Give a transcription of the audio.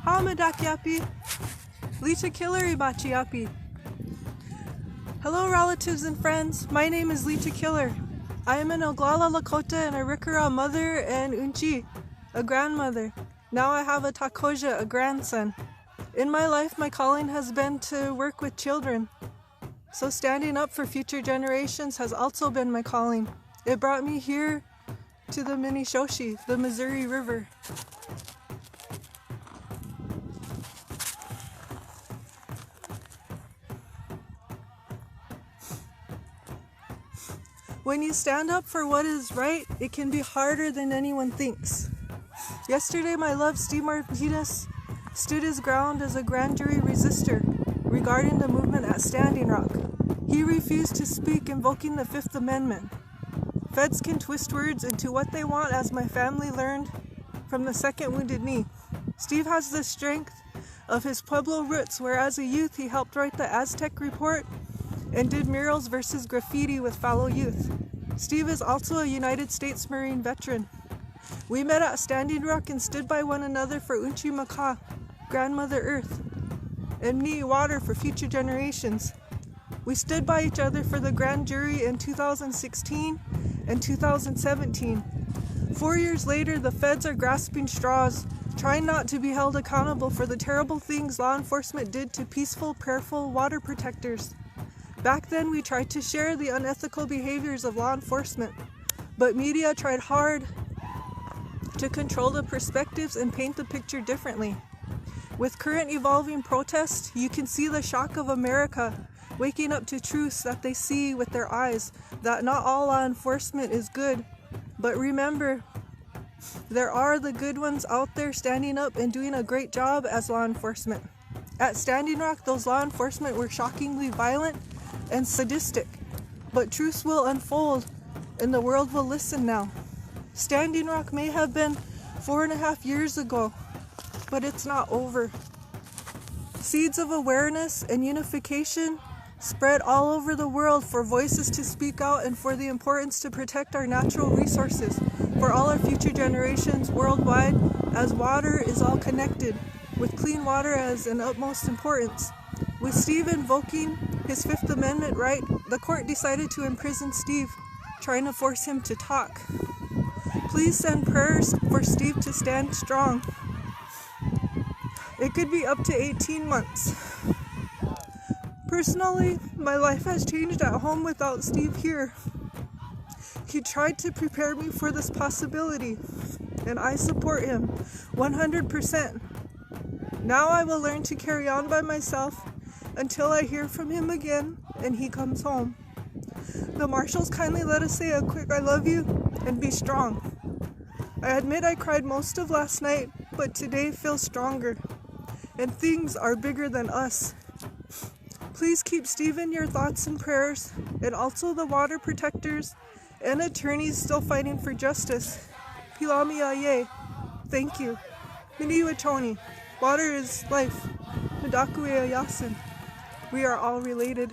Hamadakyapi, Lita Killer Ibachiapi. Hello relatives and friends, my name is Lita Killer. I am an Oglala Lakota and a Rikara mother and Unci, a grandmother. Now I have a Takoja, a grandson. In my life, my calling has been to work with children. So standing up for future generations has also been my calling. It brought me here to the Minnesota, the Missouri River. When you stand up for what is right, it can be harder than anyone thinks. Yesterday, my love Steve Martinez stood his ground as a Grand Jury Resistor regarding the movement at Standing Rock. He refused to speak, invoking the Fifth Amendment. Feds can twist words into what they want, as my family learned from the second Wounded Knee. Steve has the strength of his Pueblo roots, where as a youth he helped write the Aztec Report and did Murals vs.Graffiti with fellow youth. Steve is also a United States Marine veteran. We met at Standing Rock and stood by one another for Unci Maka, Grandmother Earth, and Ni water for future generations. We stood by each other for the Grand Jury in 2016 and 2017. 4 years later, the feds are grasping straws, trying not to be held accountable for the terrible things law enforcement did to peaceful, prayerful water protectors. Back then, we tried to share the unethical behaviors of law enforcement, but media tried hard to control the perspectives and paint the picture differently. With current evolving protests, you can see the shock of America waking up to truths that they see with their eyes, that not all law enforcement is good. But remember, there are the good ones out there standing up and doing a great job as law enforcement. At Standing Rock, those law enforcement were shockingly violent and sadistic, but truths will unfold and the world will listen now. Standing Rock may have been 4.5 years ago, but it's not over. Seeds of awareness and unification spread all over the world for voices to speak out and for the importance to protect our natural resources for all our future generations worldwide, as water is all connected, with clean water as an utmost importance. With Steve invoking his Fifth Amendment right, the court decided to imprison Steve, trying to force him to talk. Please send prayers for Steve to stand strong. It could be up to 18 months. Personally, my life has changed at home without Steve here. He tried to prepare me for this possibility, and I support him 100%. Now I will learn to carry on by myself until I hear from him again and he comes home. The marshals kindly let us say a quick "I love you" and be strong. I admit I cried most of last night, but today feels stronger, and things are bigger than us. Please keep Steve in your thoughts and prayers, and also the water protectors and attorneys still fighting for justice. Pilami Aye. Thank you. Miniwatoni. Water is life. Madakue Ayasin. We are all related.